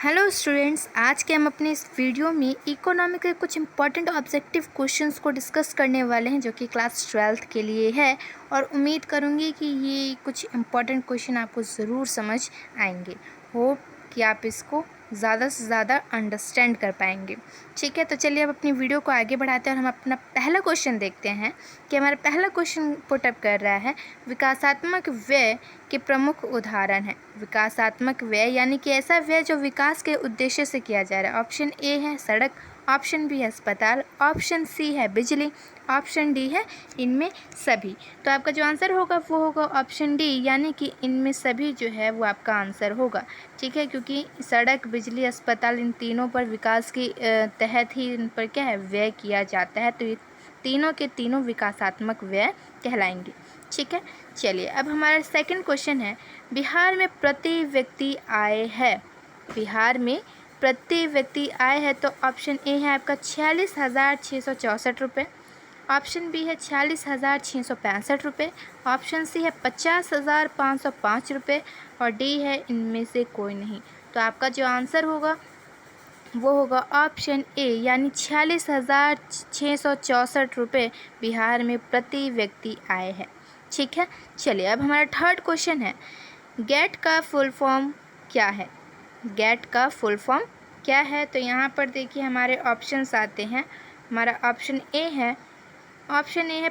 Hello students, आज के हम अपने इस वीडियो में इकोनॉमी के कुछ इंपॉर्टेंट ऑब्जेक्टिव क्वेश्चंस को डिस्कस करने वाले हैं जो कि क्लास 12th के लिए है। और उम्मीद करूंगी कि ये कुछ इंपॉर्टेंट क्वेश्चन आपको ज़रूर समझ आएंगे। होप कि आप इसको ज़्यादा से ज़्यादा अंडरस्टैंड कर पाएंगे। ठीक है, तो चलिए अब अपनी वीडियो को आगे बढ़ाते हैं और हम अपना पहला क्वेश्चन देखते हैं कि हमारा पहला क्वेश्चन पुटअप कर रहा है विकासात्मक व्यय के प्रमुख उदाहरण है। विकासात्मक व्यय यानी कि ऐसा व्यय जो विकास के उद्देश्य से किया जा रहा है। ऑप्शन ए है सड़क, ऑप्शन बी है अस्पताल, ऑप्शन सी है बिजली, ऑप्शन डी है इनमें सभी। तो आपका जो आंसर होगा वो होगा ऑप्शन डी, यानी कि इनमें सभी जो है वो आपका आंसर होगा। ठीक है, क्योंकि सड़क, बिजली, अस्पताल इन तीनों पर विकास के तहत ही इन पर क्या है व्यय किया जाता है। तो ये तीनों के तीनों विकासात्मक व्यय कहलाएंगे। ठीक है, चलिए अब हमारा सेकंड क्वेश्चन है बिहार में प्रति व्यक्ति आय है। बिहार में प्रति व्यक्ति आय है तो ऑप्शन ए है आपका 46,664 रुपये, ऑप्शन बी है 46,665 रुपये, ऑप्शन सी है 50,505 रुपये और डी है इनमें से कोई नहीं। तो आपका जो आंसर होगा वो होगा ऑप्शन ए, यानी 46,664 रुपये बिहार में प्रति व्यक्ति आय है। ठीक है, चलिए अब हमारा थर्ड क्वेश्चन है गेट का फुल फॉर्म क्या है। गेट का फुल फॉर्म क्या है? तो यहाँ पर देखिए हमारे ऑप्शंस आते हैं। हमारा ऑप्शन ए है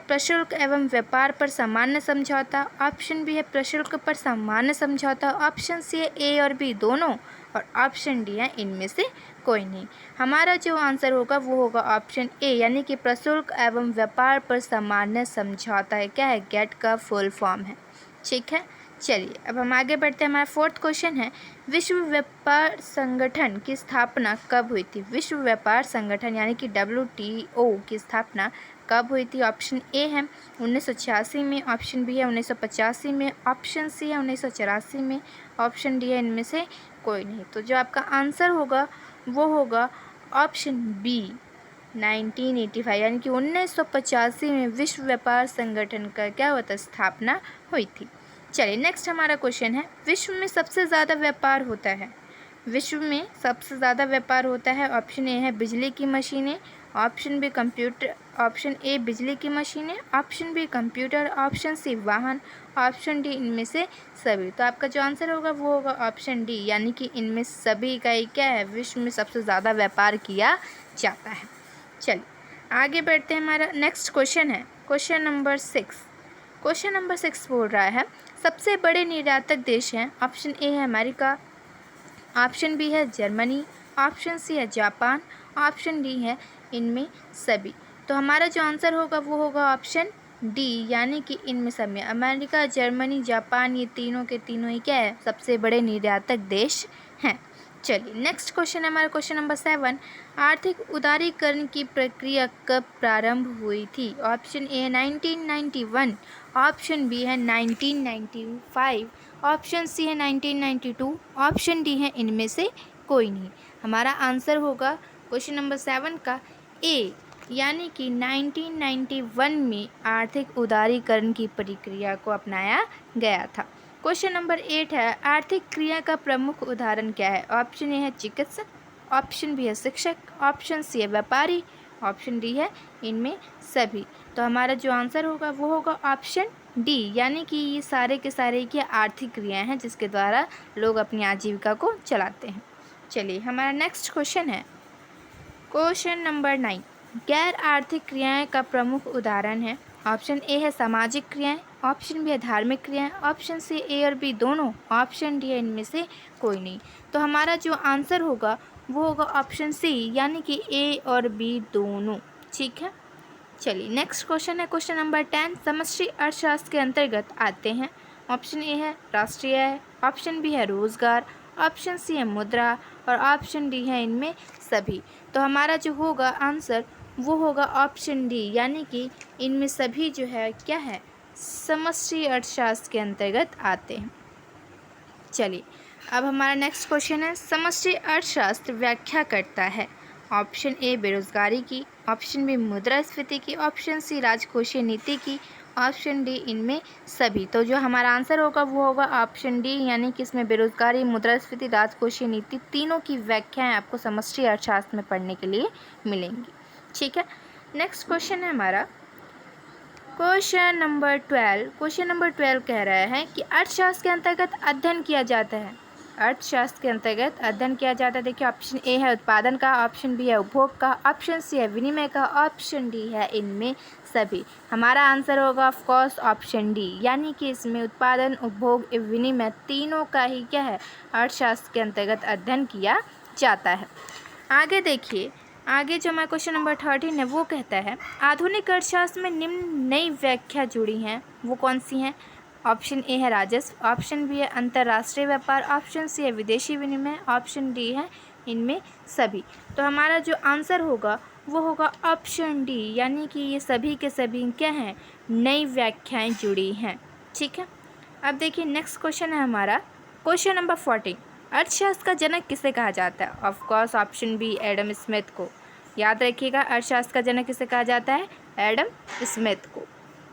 प्रशुल्क एवं व्यापार पर सामान्य समझौता, ऑप्शन बी है प्रशुल्क पर सामान्य समझौता, ऑप्शन सी है ए और बी दोनों और ऑप्शन डी है इनमें से कोई नहीं। हमारा जो आंसर होगा वो होगा ऑप्शन ए, यानी कि प्रशुल्क एवं व्यापार पर सामान्य समझौता है क्या है गेट का फुल फॉर्म है। ठीक है, चलिए अब हम आगे बढ़ते हैं। हमारा फोर्थ क्वेश्चन है विश्व व्यापार संगठन की स्थापना कब हुई थी। विश्व व्यापार संगठन यानी कि WTO की स्थापना कब हुई थी? ऑप्शन ए है 1986 में, ऑप्शन बी है 1985 में, ऑप्शन सी है 1984 में, ऑप्शन डी है इनमें से कोई नहीं। तो जो आपका आंसर होगा वो होगा ऑप्शन बी 1985, यानी कि 1985 में विश्व व्यापार संगठन का क्या हुआ था स्थापना हुई थी। चलिए नेक्स्ट हमारा क्वेश्चन है विश्व में सबसे ज़्यादा व्यापार होता है। विश्व में सबसे ज़्यादा व्यापार होता है। ऑप्शन ए है बिजली की मशीनें, option B computer, option A बिजली की मशीनें, option B computer, option C वाहन, ऑप्शन डी इनमें से सभी। तो आपका जो आंसर होगा वो होगा ऑप्शन डी, यानी कि इनमें सभी का ही क्या है विश्व में सबसे ज़्यादा व्यापार किया जाता है। चलिए आगे बढ़ते हैं। हमारा नेक्स्ट क्वेश्चन है क्वेश्चन नंबर 6। क्वेश्चन नंबर 6 बोल रहा है सबसे बड़े निर्यातक देश हैं। ऑप्शन ए है अमेरिका, ऑप्शन बी है जर्मनी, ऑप्शन सी है जापान, ऑप्शन डी है इनमें सभी। तो हमारा जो आंसर होगा वो होगा ऑप्शन डी, यानी कि इनमें सब में अमेरिका, जर्मनी, जापान ये तीनों के तीनों ही क्या है सबसे बड़े निर्यातक देश हैं। चलिए नेक्स्ट क्वेश्चन है हमारा क्वेश्चन नंबर 7। आर्थिक उदारीकरण की प्रक्रिया कब प्रारंभ हुई थी? ऑप्शन ए है 1991, ऑप्शन बी है 1995, ऑप्शन सी है 1992, ऑप्शन डी है इनमें से कोई नहीं। हमारा आंसर होगा क्वेश्चन नंबर 7 का ए, यानी कि 1991 में आर्थिक उदारीकरण की प्रक्रिया को अपनाया गया था। क्वेश्चन नंबर 8 है आर्थिक क्रिया का प्रमुख उदाहरण क्या है? ऑप्शन ए है चिकित्सक, ऑप्शन बी है शिक्षक, ऑप्शन सी है व्यापारी, ऑप्शन डी है इनमें सभी। तो हमारा जो आंसर होगा वो होगा ऑप्शन डी, यानी कि ये सारे के सारे की आर्थिक क्रियाएं हैं जिसके द्वारा लोग अपनी आजीविका को चलाते हैं। चलिए हमारा नेक्स्ट क्वेश्चन है क्वेश्चन नंबर 9। गैर आर्थिक क्रियाएं का प्रमुख उदाहरण है। ऑप्शन ए है सामाजिक क्रियाएं, ऑप्शन बी है धार्मिक क्रियाएं, ऑप्शन सी ए और बी दोनों, ऑप्शन डी है इनमें से कोई नहीं। तो हमारा जो आंसर होगा वो होगा ऑप्शन सी, यानी कि ए और बी दोनों। ठीक है, चलिए नेक्स्ट क्वेश्चन है क्वेश्चन नंबर 10। समष्टि अर्थशास्त्र के अंतर्गत आते हैं। ऑप्शन ए है राष्ट्रीय आय, ऑप्शन बी है रोजगार, ऑप्शन सी है मुद्रा और ऑप्शन डी है इनमें सभी। तो हमारा जो होगा आंसर वो होगा ऑप्शन डी, यानी कि इनमें सभी जो है क्या है समष्टि अर्थशास्त्र के अंतर्गत आते हैं। चलिए अब हमारा नेक्स्ट क्वेश्चन है समष्टि अर्थशास्त्र व्याख्या करता है। ऑप्शन ए बेरोजगारी की, ऑप्शन बी मुद्रास्फीति की, ऑप्शन सी राजकोषीय नीति की, ऑप्शन डी इनमें सभी। तो जो हमारा आंसर होगा वो होगा ऑप्शन डी, यानी कि इसमें बेरोजगारी, मुद्रास्फीति, राजकोषीय नीति तीनों की व्याख्याएं आपको समष्टि अर्थशास्त्र में पढ़ने के लिए मिलेंगी। ठीक है, नेक्स्ट क्वेश्चन है हमारा क्वेश्चन नंबर 12। क्वेश्चन नंबर 12 कह रहा है कि अर्थशास्त्र के अंतर्गत अध्ययन किया जाता है। अर्थशास्त्र के अंतर्गत अध्ययन किया जाता है। देखिए, ऑप्शन ए है उत्पादन का, ऑप्शन बी है उपभोग का, ऑप्शन सी है विनिमय का, ऑप्शन डी है इनमें सभी। हमारा आंसर होगा ऑफ कोर्स ऑप्शन डी, यानी कि इसमें उत्पादन, उपभोग, विनिमय तीनों का ही क्या है, अर्थशास्त्र के अंतर्गत अध्ययन किया जाता है। आगे देखिए, आगे जो हमारा क्वेश्चन नंबर 13 है वो कहता है आधुनिक अर्थशास्त्र में निम्न नई व्याख्या जुड़ी हैं, वो कौन सी हैं। ऑप्शन ए है राजस्व, ऑप्शन बी है अंतर्राष्ट्रीय व्यापार, ऑप्शन सी है विदेशी विनिमय, ऑप्शन डी है इनमें सभी। तो हमारा जो आंसर होगा वो होगा ऑप्शन डी, यानी कि ये सभी के सभी क्या हैं, नई व्याख्याएं जुड़ी हैं। ठीक है, अब देखिए नेक्स्ट क्वेश्चन है हमारा क्वेश्चन नंबर 14। अर्थशास्त्र का जनक किसे कहा जाता है। Of course option B Adam Smith को। याद रखिएगा, अर्थशास्त्र का जनक किसे कहा जाता है, एडम स्मिथ को।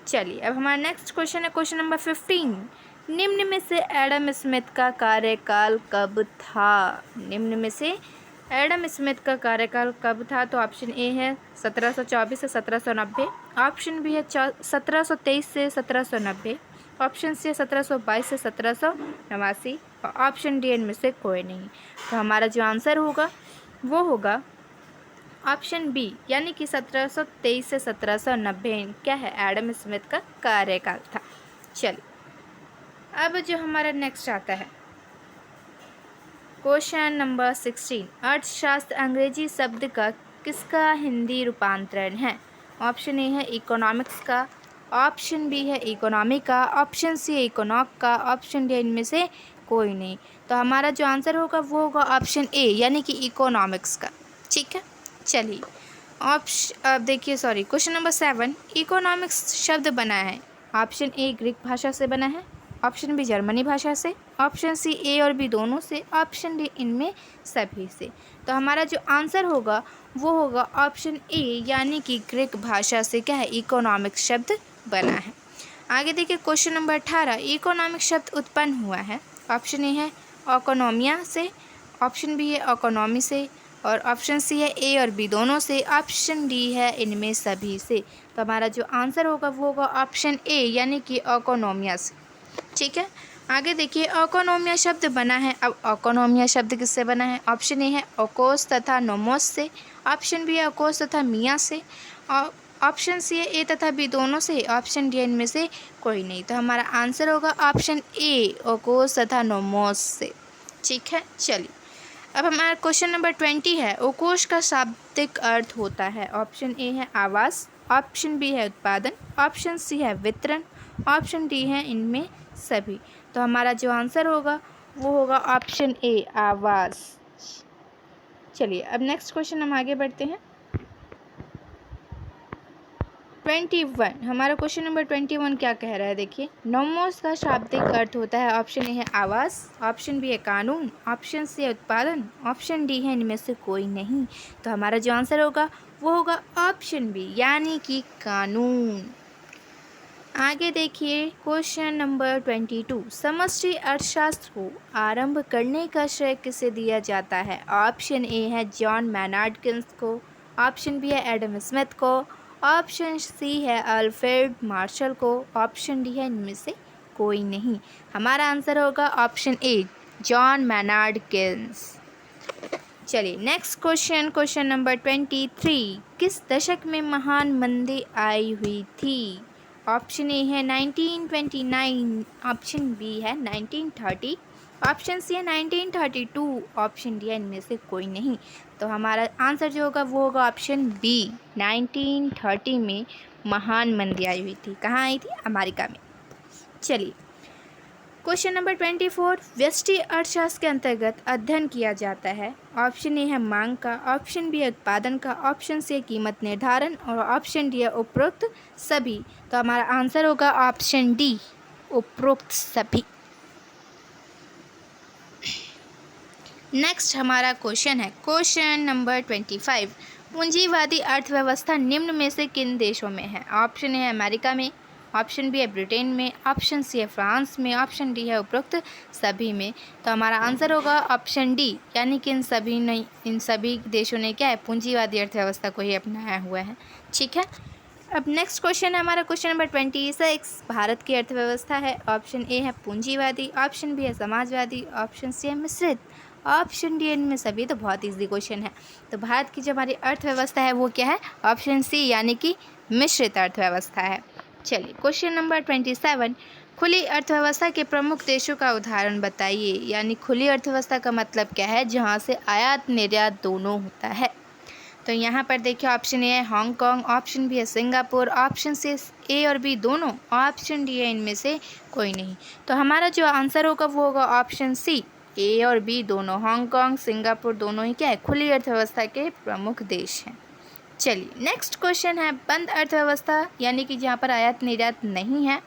चलिए, अब हमारा नेक्स्ट क्वेश्चन है क्वेश्चन नंबर 15। निम्न में से एडम स्मिथ का कार्यकाल कब था। निम्न में से एडम स्मिथ का कार्यकाल कब था। तो ऑप्शन ए है 1724 से 1790, ऑप्शन बी है 1723 से 1790, ऑप्शन सी है 1722 से 1789, और ऑप्शन डी इनमें से कोई नहीं। तो हमारा जो आंसर होगा वो होगा ऑप्शन बी, यानी कि 1723 से 1790 क्या है, एडम स्मिथ का कार्यकाल था। चलिए, अब जो हमारा नेक्स्ट आता है क्वेश्चन नंबर 16। अर्थशास्त्र अंग्रेजी शब्द का किसका हिंदी रूपांतरण है। ऑप्शन ए है इकोनॉमिक्स का, ऑप्शन बी है इकोनॉमी का, ऑप्शन सी है इकोनॉक का, ऑप्शन डी इनमें से कोई नहीं। तो हमारा जो आंसर होगा वो होगा ऑप्शन ए, यानी कि इकोनॉमिक्स का। ठीक है, चलिए अब देखिए क्वेश्चन नंबर 7। इकोनॉमिक्स शब्द बना है। ऑप्शन ए ग्रीक भाषा से बना है, ऑप्शन बी जर्मनी भाषा से, ऑप्शन सी ए और बी दोनों से, ऑप्शन डी इनमें सभी से। तो हमारा जो आंसर होगा वो होगा ऑप्शन ए, यानी कि ग्रीक भाषा से क्या है, इकोनॉमिक्स शब्द बना है। आगे देखिए क्वेश्चन नंबर 18। इकोनॉमिक शब्द उत्पन्न हुआ है। ऑप्शन ए है इकोनॉमिया से, ऑप्शन बी है इकोनॉमी से, और ऑप्शन सी है ए और बी दोनों से, ऑप्शन डी है इनमें सभी से। तो हमारा जो आंसर होगा वो होगा ऑप्शन ए, यानी कि इकोनॉमिया से। ठीक है, आगे देखिए इकोनॉमिया शब्द बना है। अब इकोनॉमिया शब्द किससे बना है। ऑप्शन ए है ओकोस तथा नोमोस से, ऑप्शन बी है ओकोस तथा मिया से, और ऑप्शन सी है ए तथा बी दोनों से, ऑप्शन डी इनमें से कोई नहीं। तो हमारा आंसर होगा ऑप्शन ए, ओकोस तथा नोमोस से। ठीक है, चलिए अब हमारा क्वेश्चन नंबर 20 है। ओकोस का शाब्दिक अर्थ होता है। ऑप्शन ए है आवास, ऑप्शन बी है उत्पादन, ऑप्शन सी है वितरण, ऑप्शन डी है इनमें सभी। तो हमारा जो आंसर होगा वो होगा ऑप्शन ए, आवास। चलिए अब नेक्स्ट क्वेश्चन हम आगे बढ़ते हैं। 21 हमारा क्वेश्चन नंबर 21 क्या कह रहा है। देखिए, नोमोस का शाब्दिक अर्थ होता है। ऑप्शन ए है आवास, ऑप्शन बी है कानून, ऑप्शन सी है उत्पादन, ऑप्शन डी है इनमें से कोई नहीं। तो हमारा जो आंसर होगा वो होगा ऑप्शन बी, यानी कि कानून। आगे देखिए क्वेश्चन नंबर 22। समष्टि अर्थशास्त्र को आरंभ करने का श्रेय किसे दिया जाता है। ऑप्शन ए है जॉन मैनार्ड किन्स को, ऑप्शन बी है एडम स्मिथ को, ऑप्शन सी है अल्फ्रेड मार्शल को, ऑप्शन डी है इनमें से कोई नहीं। हमारा आंसर होगा option A, John Maynard Keynes. चलिए नेक्स्ट क्वेश्चन, क्वेश्चन नंबर 23। किस दशक में महान मंदी आई हुई थी। ऑप्शन ए है 1929, ऑप्शन बी है 1930, ऑप्शन सी है 1932, ऑप्शन डी है इनमें से कोई नहीं। तो हमारा आंसर जो होगा वो होगा ऑप्शन बी, 1930 में महान मंदी आई हुई थी। कहाँ आई थी, अमेरिका में। चलिए क्वेश्चन नंबर 24। व्यष्टि अर्थशास्त्र के अंतर्गत अध्ययन किया जाता है। ऑप्शन ए है मांग का, ऑप्शन बी है उत्पादन का, ऑप्शन सी है कीमत निर्धारण, और ऑप्शन डी है उपरोक्त सभी। तो हमारा आंसर होगा ऑप्शन डी, उपरोक्त सभी। नेक्स्ट हमारा क्वेश्चन है क्वेश्चन नंबर 25। पूंजीवादी अर्थव्यवस्था निम्न में से किन देशों में है। ऑप्शन ए है अमेरिका में, ऑप्शन बी है ब्रिटेन में, ऑप्शन सी है फ्रांस में, ऑप्शन डी है उपरोक्त सभी में। तो हमारा आंसर होगा ऑप्शन डी, यानी कि इन सभी देशों ने क्या है, पूंजीवादी अर्थव्यवस्था को ही अपनाया हुआ है। ठीक है, अब नेक्स्ट क्वेश्चन है हमारा क्वेश्चन नंबर 26। भारत की अर्थव्यवस्था है, ऑप्शन ए है पूंजीवादी, ऑप्शन बी है समाजवादी, ऑप्शन सी है मिश्रित, ऑप्शन डी इनमें सभी। तो बहुत ईजी क्वेश्चन है। तो भारत की जो हमारी अर्थव्यवस्था है वो क्या है, ऑप्शन सी यानी कि मिश्रित अर्थव्यवस्था है। चलिए क्वेश्चन नंबर 27, खुली अर्थव्यवस्था के प्रमुख देशों का उदाहरण बताइए। यानी खुली अर्थव्यवस्था का मतलब क्या है, जहाँ से आयात निर्यात दोनों होता है। तो यहाँ पर देखिए ऑप्शन ए है हांगकांग, ऑप्शन बी है सिंगापुर, ऑप्शन सी ए और बी दोनों, ऑप्शन डी है इनमें से कोई नहीं। तो हमारा जो आंसर होगा वो होगा ऑप्शन सी, ए और बी दोनों, हांगकांग सिंगापुर दोनों ही क्या है, खुली अर्थव्यवस्था के प्रमुख देश हैं। चलिए नेक्स्ट क्वेश्चन है बंद अर्थव्यवस्था, यानी कि जहाँ पर आयात निर्यात नहीं है,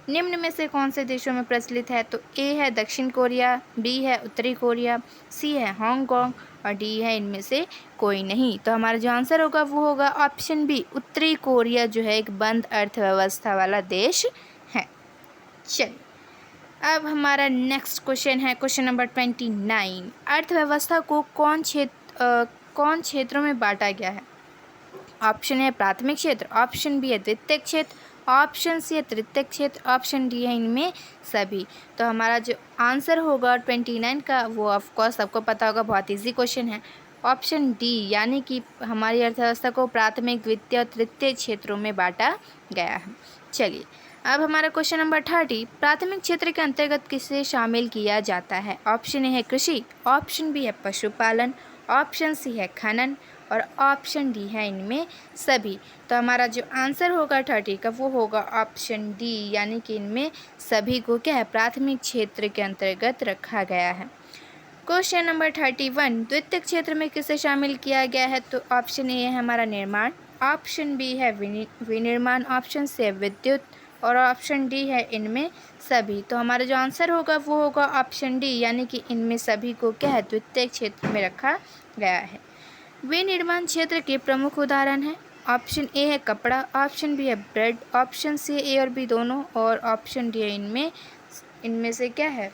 निम्न में से कौन से देशों में प्रचलित है। तो ए है दक्षिण कोरिया, बी है उत्तरी कोरिया, सी है हांगकांग और डी है इनमें से कोई नहीं। तो हमारा जो आंसर होगा वो होगा ऑप्शन बी, उत्तरी कोरिया जो है एक बंद अर्थव्यवस्था वाला देश है। चलिए अब हमारा नेक्स्ट क्वेश्चन है क्वेश्चन नंबर 29, अर्थव्यवस्था को कौन क्षेत्रों में बांटा गया है। ऑप्शन है प्राथमिक क्षेत्र, ऑप्शन बी है द्वितीयक क्षेत्र, ऑप्शन सी है तृतीयक क्षेत्र, ऑप्शन डी है इनमें सभी। तो हमारा जो आंसर होगा 29 का वो ऑफकोर्स सबको पता होगा, बहुत इजी क्वेश्चन है, ऑप्शन डी, यानी कि हमारी अर्थव्यवस्था को प्राथमिक द्वितीय और तृतीय क्षेत्रों में बांटा गया है। चलिए अब हमारा क्वेश्चन नंबर 30, प्राथमिक क्षेत्र के अंतर्गत किसे शामिल किया जाता है। ऑप्शन ए है कृषि, ऑप्शन बी है पशुपालन, ऑप्शन सी है खनन और ऑप्शन डी है इनमें सभी। तो हमारा जो आंसर होगा 30 का वो होगा ऑप्शन डी, यानी कि इनमें सभी को क्या है, प्राथमिक क्षेत्र के अंतर्गत रखा गया है। क्वेश्चन नंबर 31, द्वितीयक क्षेत्र में किसे शामिल किया गया है। तो ऑप्शन ए है हमारा निर्माण, ऑप्शन बी है विनिर्माण, ऑप्शन सी है विद्युत और ऑप्शन डी है इनमें सभी। तो हमारा जो आंसर होगा वो होगा ऑप्शन डी, यानी कि इनमें सभी को क्या है, द्वितीयक क्षेत्र में रखा गया है। विनिर्माण क्षेत्र के प्रमुख उदाहरण हैं, ऑप्शन ए है कपड़ा, ऑप्शन बी है ब्रेड, ऑप्शन सी ए और बी दोनों और ऑप्शन डी है इनमें से क्या है,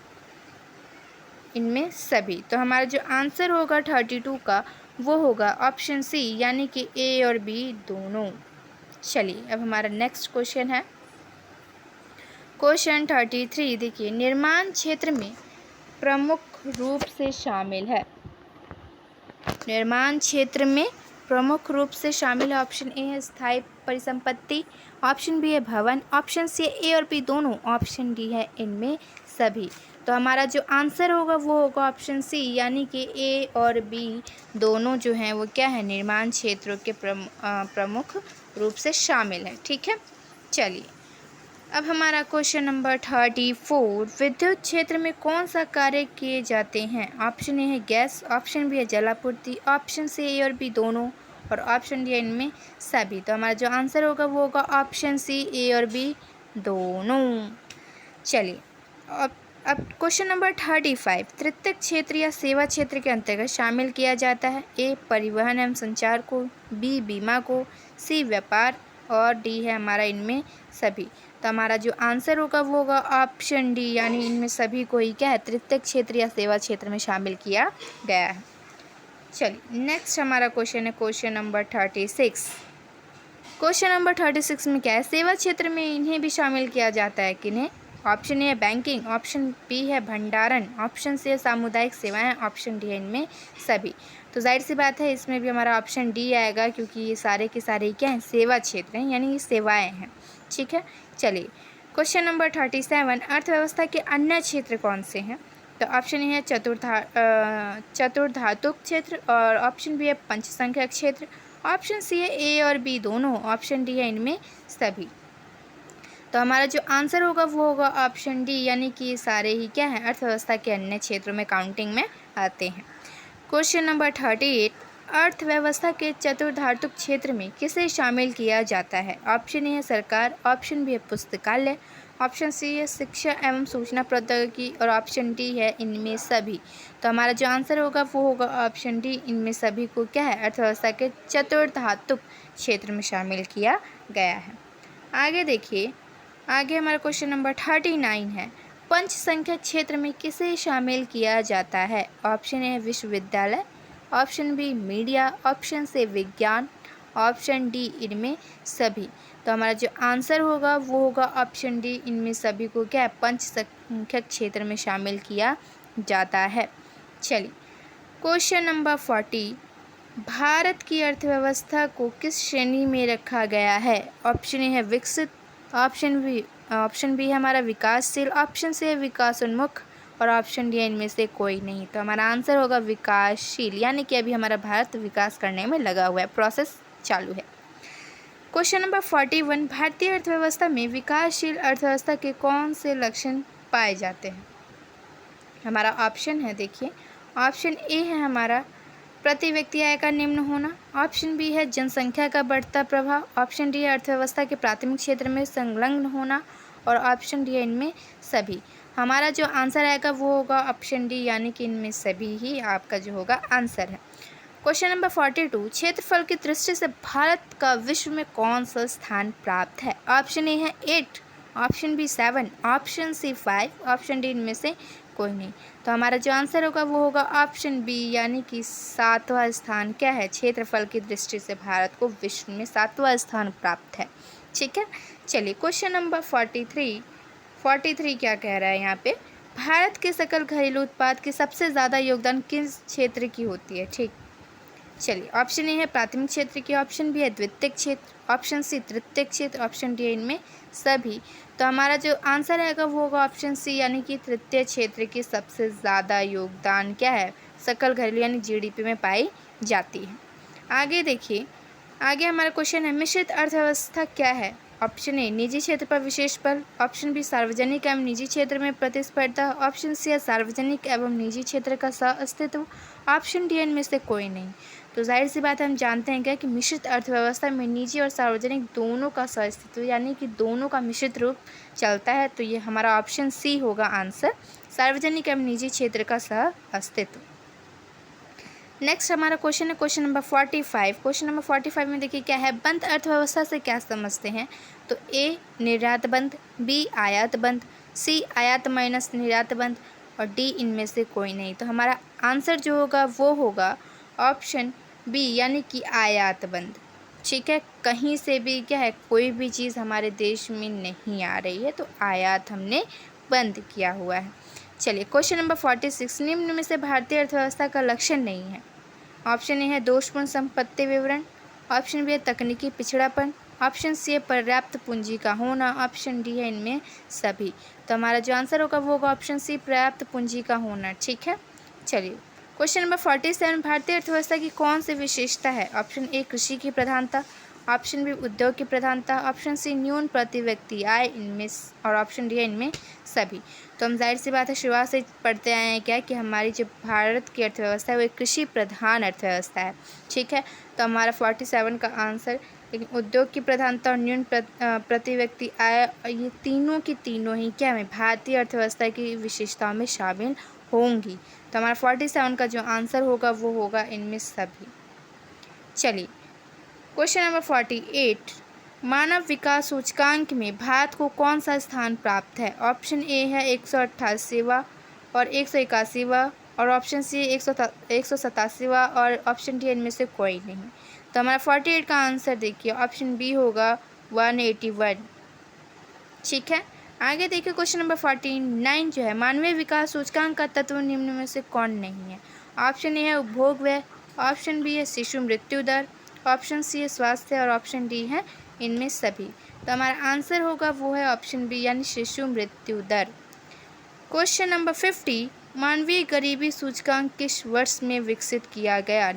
इनमें सभी। तो हमारा जो आंसर होगा 32 का वो होगा ऑप्शन सी, यानी कि ए और बी दोनों। चलिए अब हमारा नेक्स्ट क्वेश्चन है क्वेश्चन 33। देखिए निर्माण क्षेत्र में प्रमुख रूप से शामिल है, निर्माण क्षेत्र में प्रमुख रूप से शामिल है, ऑप्शन ए है स्थायी परिसंपत्ति, ऑप्शन बी है भवन, ऑप्शन सी ए और बी दोनों, ऑप्शन डी है इनमें सभी। तो हमारा जो आंसर होगा वो होगा ऑप्शन सी, यानी कि ए और बी दोनों जो हैं वो क्या है, निर्माण क्षेत्रों के प्रमुख रूप से शामिल है। ठीक है, चलिए अब हमारा क्वेश्चन नंबर 34, विद्युत क्षेत्र में कौन सा कार्य किए जाते हैं। ऑप्शन ए है गैस, ऑप्शन बी है जलापूर्ति, ऑप्शन सी ए और बी दोनों और ऑप्शन डी है इनमें सभी। तो हमारा जो आंसर होगा वो होगा ऑप्शन सी, ए और बी दोनों। चलिए अब क्वेश्चन नंबर 35, तृतीयक क्षेत्र या सेवा क्षेत्र के अंतर्गत शामिल किया जाता है, ए परिवहन एवं संचार को, बी बीमा को, सी व्यापार और डी है हमारा इनमें सभी। तो हमारा जो आंसर होगा वो होगा ऑप्शन डी, यानी इनमें सभी को ही क्या है, तृतीयक क्षेत्र या सेवा क्षेत्र में शामिल किया गया है। चलिए नेक्स्ट हमारा क्वेश्चन है क्वेश्चन नंबर 36। क्वेश्चन नंबर 36 में क्या है, सेवा क्षेत्र में इन्हें भी शामिल किया जाता है, किन्हें। ऑप्शन ए है बैंकिंग, ऑप्शन बी है भंडारण, ऑप्शन सी है सामुदायिक सेवाएं, ऑप्शन डी है इनमें सभी। तो जाहिर सी बात है इसमें भी हमारा ऑप्शन डी आएगा, क्योंकि ये सारे के सारे क्या हैं, सेवा क्षेत्र हैं, यानी ये सेवाएं हैं। ठीक है, चलिए क्वेश्चन नंबर 37, अर्थव्यवस्था के अन्य क्षेत्र कौन से हैं। तो ऑप्शन ए है चतुर्धातुक क्षेत्र और ऑप्शन बी है पंचसंख्यक क्षेत्र, ऑप्शन सी है ए और बी दोनों, ऑप्शन डी है इनमें सभी। तो हमारा जो आंसर होगा वो होगा ऑप्शन डी, यानी कि ये सारे ही क्या हैं, अर्थव्यवस्था के अन्य क्षेत्रों में काउंटिंग में आते हैं। क्वेश्चन नंबर 38, अर्थव्यवस्था के चतुर्धातुक क्षेत्र में किसे शामिल किया जाता है। ऑप्शन ए है सरकार, ऑप्शन बी है पुस्तकालय, ऑप्शन सी है शिक्षा एवं सूचना प्रौद्योगिकी और ऑप्शन डी है इनमें सभी। तो हमारा जो आंसर होगा वो होगा ऑप्शन डी, इनमें सभी को क्या है, अर्थव्यवस्था के चतुर्धातुक क्षेत्र में शामिल किया गया है। आगे देखिए आगे हमारा क्वेश्चन नंबर 39 है, पंच संख्या क्षेत्र में किसे शामिल किया जाता है? ऑप्शन ए विश्वविद्यालय, option B media, option C विज्ञान, ऑप्शन डी इनमें सभी। तो हमारा जो आंसर होगा वो होगा ऑप्शन डी, इनमें सभी को क्या है पंच संख्यक क्षेत्र में शामिल किया जाता है। चलिए क्वेश्चन नंबर 40, भारत की अर्थव्यवस्था को किस श्रेणी में रखा गया है? ऑप्शन ए है विकसित, ऑप्शन बी है हमारा विकासशील, ऑप्शन सी है विकासोन्मुख और ऑप्शन डी है इनमें से कोई नहीं। तो हमारा आंसर होगा विकासशील, यानी कि अभी हमारा भारत विकास करने में लगा हुआ है, प्रोसेस चालू है। क्वेश्चन नंबर 41, भारतीय अर्थव्यवस्था में विकासशील अर्थव्यवस्था के कौन से लक्षण पाए जाते हैं? हमारा ऑप्शन है, देखिए ऑप्शन ए है हमारा प्रति व्यक्ति आय का निम्न होना, ऑप्शन बी है जनसंख्या का बढ़ता प्रभाव, ऑप्शन डी है अर्थव्यवस्था के प्राथमिक क्षेत्र में संलग्न होना और ऑप्शन डी है इनमें सभी। हमारा जो आंसर आएगा वो होगा ऑप्शन डी, यानी कि इनमें सभी ही आपका जो होगा आंसर है। क्वेश्चन नंबर 42, क्षेत्रफल की दृष्टि से भारत का विश्व में कौन सा स्थान प्राप्त है? ऑप्शन ए है 8, option B 7, option C 5, option D इनमें से कोई नहीं। तो हमारा जो आंसर होगा वो होगा ऑप्शन बी, यानी कि 7वां स्थान क्या है? क्षेत्रफल की दृष्टि से भारत को विश्व में 7वां स्थान प्राप्त है। ठीक है, चलिए क्वेश्चन नंबर 43 क्या कह रहा है यहाँ पे? भारत के सकल घरेलू उत्पाद के सबसे ज़्यादा योगदान किस क्षेत्र की होती है? ठीक, चलिए ऑप्शन ए है प्राथमिक क्षेत्र की, ऑप्शन बी है द्वितीयक क्षेत्र, ऑप्शन सी तृतीयक क्षेत्र, ऑप्शन डी है इनमें सभी। तो हमारा जो आंसर आएगा वो होगा ऑप्शन सी, यानी कि तृतीय क्षेत्र की सबसे ज़्यादा योगदान क्या है? सकल घरेलू यानी जीडीपी में पाई जाती है। आगे देखिए, आगे हमारा क्वेश्चन है, मिश्रित अर्थव्यवस्था क्या है? ऑप्शन ए निजी क्षेत्र पर विशेष बल, ऑप्शन बी सार्वजनिक एवं निजी क्षेत्र में प्रतिस्पर्धा, ऑप्शन सी है सार्वजनिक एवं निजी क्षेत्र का सह-अस्तित्व, ऑप्शन डी इनमें से कोई नहीं। तो जाहिर सी बात है, हम जानते हैं क्या कि मिश्रित अर्थव्यवस्था में निजी और सार्वजनिक दोनों का सह-अस्तित्व, यानी कि दोनों का मिश्रित रूप चलता है। तो ये हमारा ऑप्शन सी होगा आंसर, सार्वजनिक एवं निजी क्षेत्र का सह-अस्तित्व। नेक्स्ट हमारा क्वेश्चन है क्वेश्चन नंबर 45। क्वेश्चन नंबर 45 में देखिए क्या है, बंद अर्थव्यवस्था से क्या समझते हैं? तो ए निर्यात बंद, बी आयात बंद, सी आयात माइनस निर्यात बंद और डी इनमें से कोई नहीं। तो हमारा आंसर जो होगा वो होगा ऑप्शन बी, यानी कि आयात बंद। ठीक है, कहीं से भी क्या है, कोई भी चीज़ हमारे देश में नहीं आ रही है तो आयात हमने बंद किया हुआ है। चलिए क्वेश्चन नंबर 46, निम्न में से भारतीय अर्थव्यवस्था का लक्षण नहीं है? ऑप्शन ए है दोषपूर्ण संपत्ति विवरण, ऑप्शन बी है तकनीकी पिछड़ापन, ऑप्शन सी है पर्याप्त पूंजी का होना, ऑप्शन डी है इनमें सभी। तो हमारा जो आंसर होगा वो होगा ऑप्शन सी, पर्याप्त पूंजी का होना। ठीक है, चलिए क्वेश्चन नंबर 47, भारतीय अर्थव्यवस्था की कौन सी विशेषता है? ऑप्शन ए कृषि की प्रधानता, ऑप्शन बी उद्योग की प्रधानता, ऑप्शन सी न्यून प्रति व्यक्ति आय इनमें और ऑप्शन डी है इनमें सभी। तो हम जाहिर सी बात है शुरुआत से पढ़ते आए हैं क्या कि हमारी जो भारत की अर्थव्यवस्था है वो एक कृषि प्रधान अर्थव्यवस्था है। ठीक है, तो हमारा 47 का आंसर, लेकिन उद्योग की प्रधानता और न्यून प्रति व्यक्ति आय, ये तीनों की तीनों ही क्या है भारतीय अर्थव्यवस्था की विशेषताओं में शामिल होंगी। तो हमारा 47 का जो आंसर होगा वो होगा इनमें सभी। चलिए क्वेश्चन नंबर 48, मानव विकास सूचकांक में भारत को कौन सा स्थान प्राप्त है? ऑप्शन ए है 188वां और 181वां और ऑप्शन सी 187वां और ऑप्शन डी इनमें से कोई नहीं। तो हमारा 48 का आंसर देखिए ऑप्शन बी होगा 181। ठीक है, आगे देखिए क्वेश्चन नंबर 49 जो है, मानवीय विकास सूचकांक का तत्व निम्न में से कौन नहीं है? ऑप्शन ए है उपभोग व्यय, ऑप्शन बी है शिशु मृत्यु दर, ऑप्शन सी है स्वास्थ्य और ऑप्शन डी है इनमें सभी। तो हमारा आंसर होगा वो है ऑप्शन बी, यानी शिशु मृत्यु दर। क्वेश्चन नंबर 50, मानवीय गरीबी सूचकांक किस वर्ष में विकसित किया गया?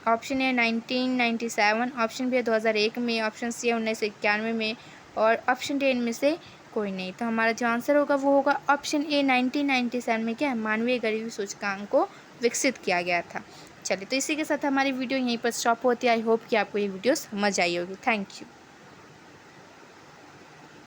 ऑप्शन ए 1997, ऑप्शन बी है 2001 में, ऑप्शन सी है 1991 में और ऑप्शन डी इनमें से कोई नहीं। तो हमारा जो आंसर होगा वो होगा ऑप्शन ए 1997 में क्या है मानवीय गरीबी सूचकांक को विकसित किया गया था। चलिए, तो इसी के साथ हमारी वीडियो यहीं पर स्टॉप होती है। आई होप कि आपको ये वीडियो समझ आई होगी। Thank you.